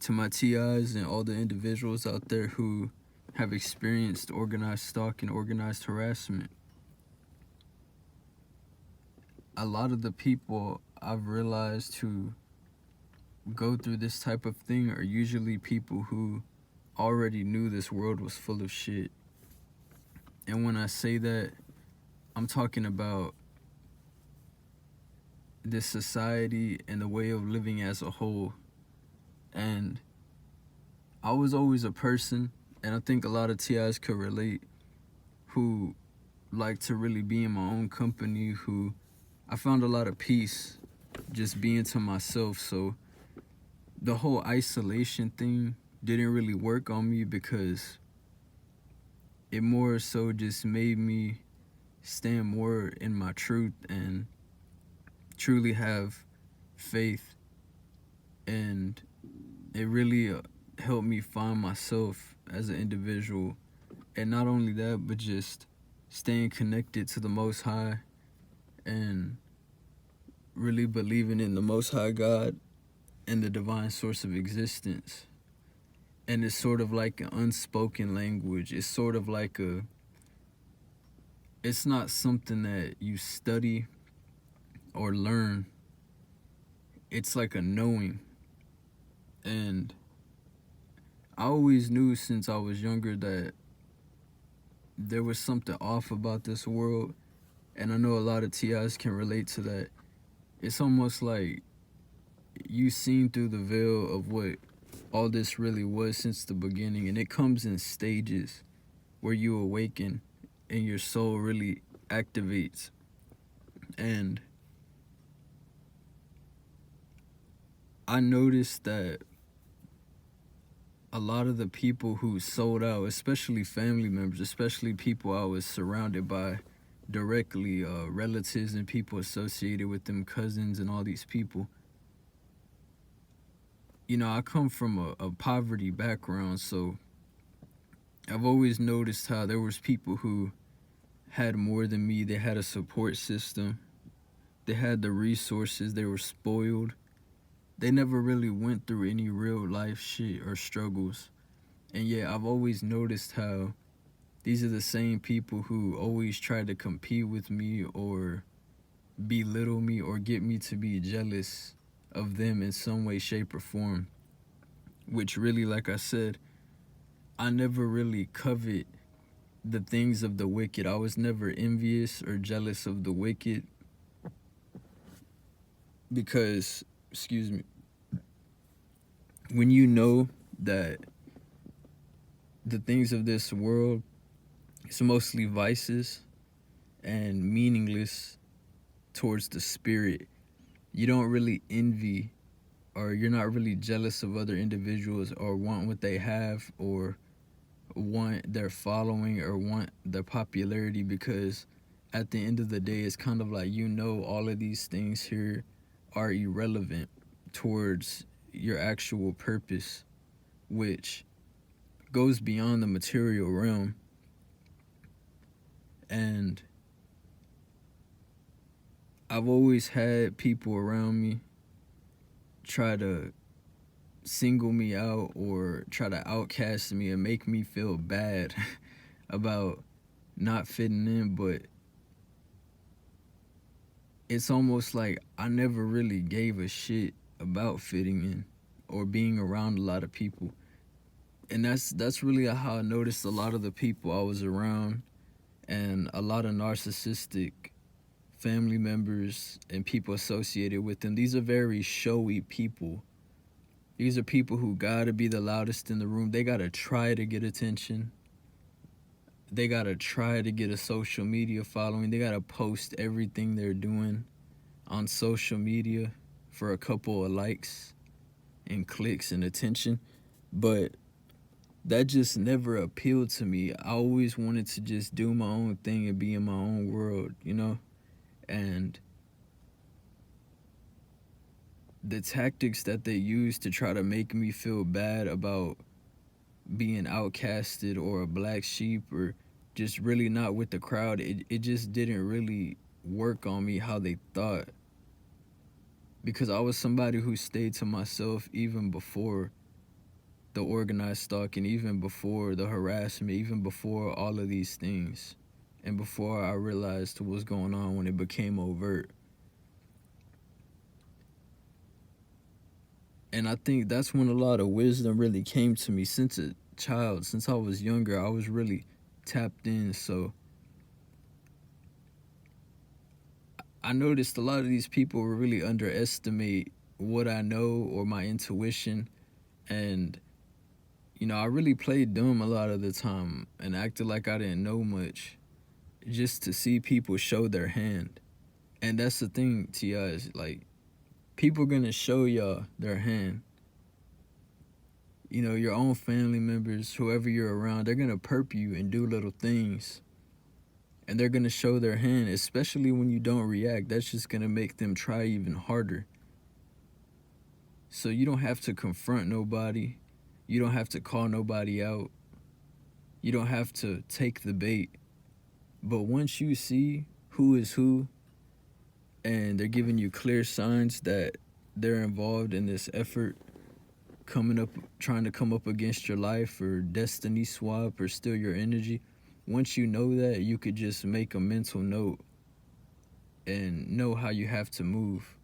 to my TIs and all the individuals out there who have experienced organized stalking, organized harassment. A lot of the people I've realized who go through this type of thing are usually people who already knew this world was full of shit. And when I say that, I'm talking about this society and the way of living as a whole. And I was always a person, and I think a lot of TIs could relate, who like to really be in my own company, who I found a lot of peace just being to myself. So the whole isolation thing didn't really work on me because it more so just made me stand more in my truth and truly have faith. And it really helped me find myself as an individual. And not only that, but just staying connected to the Most High and really believing in the Most High God and the divine source of existence. And it's sort of like an unspoken language. It's sort of like it's not something that you study or learn. It's like a knowing. And I always knew since I was younger that there was something off about this world. And I know a lot of TIs can relate to that. It's almost like you seen through the veil of what all this really was since the beginning. And it comes in stages where you awaken and your soul really activates. And I noticed that a lot of the people who sold out, especially family members, especially people I was surrounded by directly, relatives and people associated with them, cousins and all these people. You know, I come from a poverty background, so I've always noticed how there was people who had more than me. They had a support system. They had the resources. They were spoiled. They never really went through any real life shit or struggles. And yet I've always noticed how these are the same people who always try to compete with me or belittle me or get me to be jealous of them in some way, shape, or form. Which really, like I said, I never really covet the things of the wicked. I was never envious or jealous of the wicked because, excuse me, when you know that the things of this world, it's mostly vices and meaningless towards the spirit, you don't really envy or you're not really jealous of other individuals or want what they have or want their following or want their popularity, because at the end of the day, it's kind of like, you know, all of these things here are irrelevant towards your actual purpose, which goes beyond the material realm. And I've always had people around me try to single me out or try to outcast me and make me feel bad about not fitting in, but it's almost like I never really gave a shit about fitting in or being around a lot of people. And that's really how I noticed a lot of the people I was around, and a lot of narcissistic family members and people associated with them. These are very showy people. These are people who gotta be the loudest in the room. They gotta try to get attention. They gotta try to get a social media following. They gotta post everything they're doing on social media for a couple of likes and clicks and attention. But that just never appealed to me. I always wanted to just do my own thing and be in my own world, you know? And the tactics that they use to try to make me feel bad about being outcasted or a black sheep or just really not with the crowd, it just didn't really work on me how they thought. Because I was somebody who stayed to myself even before the organized stalking, even before the harassment, even before all of these things, and before I realized what was going on when it became overt. And I think that's when a lot of wisdom really came to me. Since a child, since I was younger, I was really tapped in. So I noticed a lot of these people really underestimate what I know or my intuition. And, I really played dumb a lot of the time and acted like I didn't know much just to see people show their hand. And that's the thing, T.I., is like, people gonna show y'all their hand. Your own family members, whoever you're around, they're gonna perp you and do little things. And they're gonna show their hand, especially when you don't react. That's just gonna make them try even harder. So you don't have to confront nobody. You don't have to call nobody out. You don't have to take the bait. But once you see who is who, and they're giving you clear signs that they're involved in this effort, trying to come up against your life or destiny swap or steal your energy, once you know that, you could just make a mental note and know how you have to move.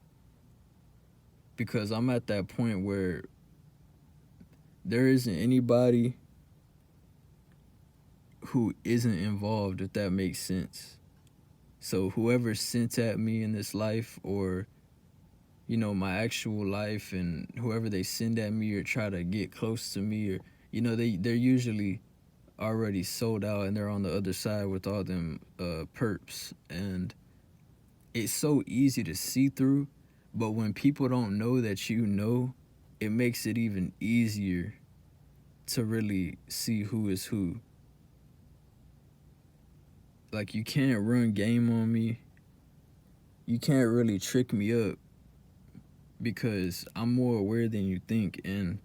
Because I'm at that point where there isn't anybody who isn't involved, if that makes sense. So whoever sent at me in this life, or my actual life, and whoever they send at me or try to get close to me, or they're usually already sold out and they're on the other side with all them perps. And it's so easy to see through, but when people don't know that it makes it even easier to really see who is who. Like, you can't run game on me. You can't really trick me up, because I'm more aware than you think. And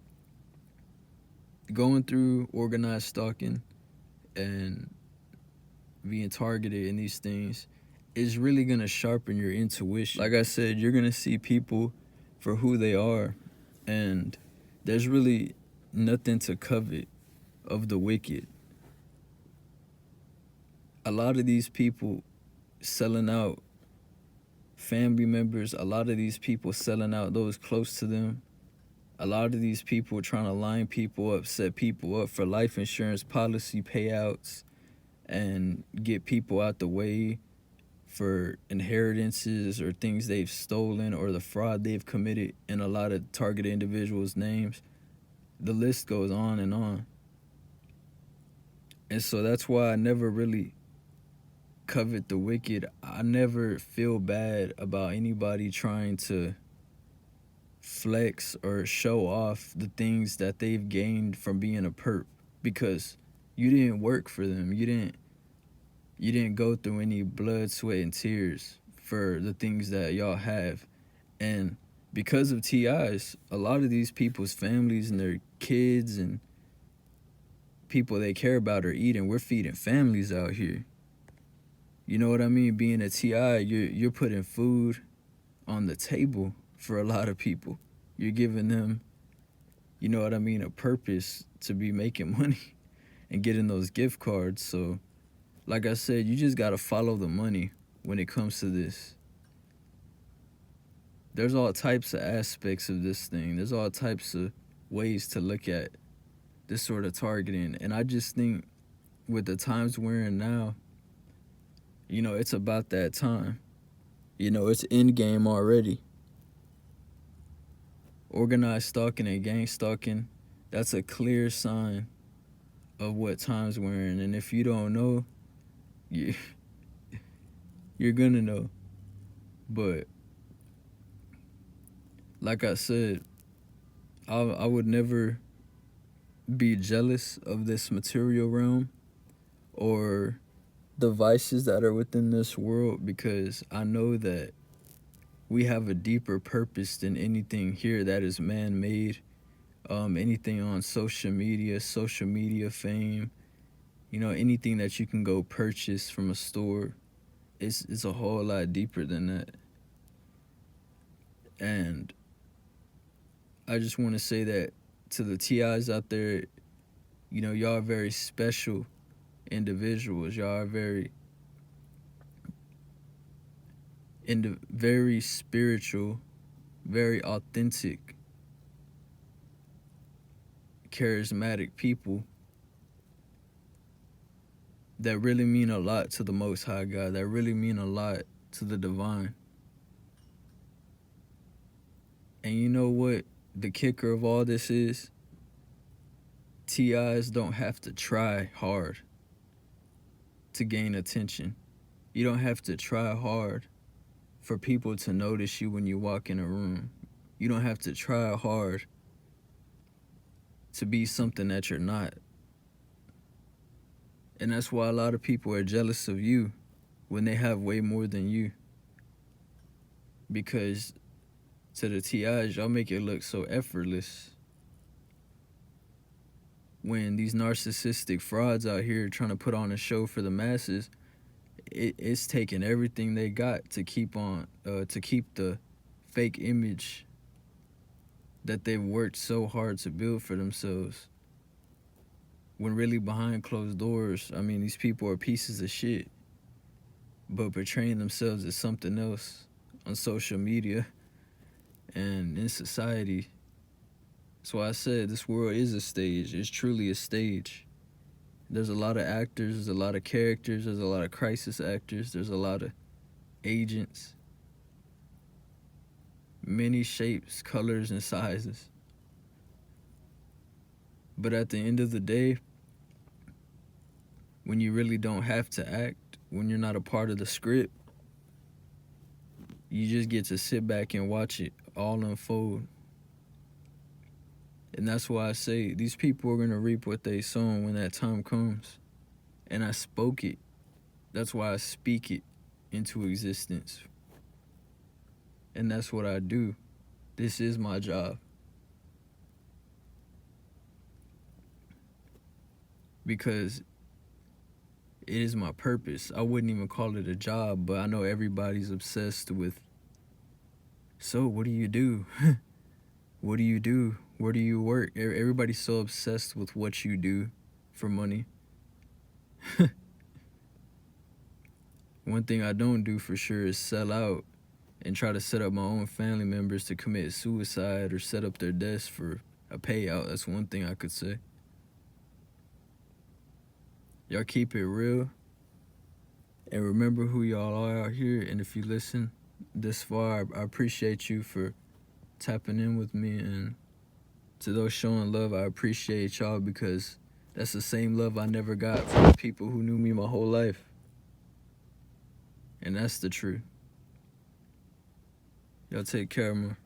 going through organized stalking and being targeted in these things is really going to sharpen your intuition. Like I said, you're going to see people for who they are, and there's really nothing to covet of the wicked. A lot of these people selling out family members, a lot of these people selling out those close to them, a lot of these people trying to line people up, set people up for life insurance policy payouts, and get people out the way for inheritances or things they've stolen or the fraud they've committed in a lot of targeted individuals' names. The list goes on and on. And so that's why I never really covet the wicked. I never feel bad about anybody trying to flex or show off the things that they've gained from being a perp, because you didn't work for them. You didn't go through any blood, sweat, and tears for the things that y'all have. And because of TIs, a lot of these people's families and their kids and people they care about are eating. We're feeding families out here. You know what I mean? Being a TI, you're putting food on the table for a lot of people. You're giving them, a purpose to be making money and getting those gift cards. So, like I said, you just got to follow the money when it comes to this. There's all types of aspects of this thing. There's all types of ways to look at this sort of targeting. And I just think with the times we're in now, it's about that time. It's in game already. Organized stalking and gang stalking, that's a clear sign of what times we're in. And if you don't know, you're gonna know. But like I said, I would never be jealous of this material realm or the vices that are within this world, because I know that we have a deeper purpose than anything here that is man-made. Anything on social media fame, anything that you can go purchase from a store, it's a whole lot deeper than that. And I just want to say that to the TIs out there, you know, y'all are very special individuals. Y'all are very very spiritual, very authentic, charismatic people that really mean a lot to the Most High God, that really mean a lot to the divine. And you know what the kicker of all this is? TIs don't have to try hard to gain attention. You don't have to try hard for people to notice you when you walk in a room. You don't have to try hard to be something that you're not. And that's why a lot of people are jealous of you when they have way more than you. Because to the TIs, y'all make it look so effortless. When these narcissistic frauds out here trying to put on a show for the masses, it's taking everything they got to keep the fake image that they've worked so hard to build for themselves. When really behind closed doors, I mean, these people are pieces of shit, but portraying themselves as something else on social media and in society. That's why I said this world is a stage. It's truly a stage. There's a lot of actors, there's a lot of characters, there's a lot of crisis actors, there's a lot of agents. Many shapes, colors, and sizes. But at the end of the day, when you really don't have to act, when you're not a part of the script, you just get to sit back and watch it all unfold. And that's why I say these people are going to reap what they sow when that time comes. And I spoke it. That's why I speak it into existence. And that's what I do. This is my job. Because it is my purpose. I wouldn't even call it a job, but I know everybody's obsessed with, so what do you do? What do you do? Where do you work? Everybody's so obsessed with what you do for money. One thing I don't do for sure is sell out and try to set up my own family members to commit suicide or set up their deaths for a payout. That's one thing I could say. Y'all keep it real. And remember who y'all are out here. And if you listen this far, I appreciate you for tapping in with me. And to those showing love, I appreciate y'all, because that's the same love I never got from the people who knew me my whole life. And that's the truth. Y'all take care, man.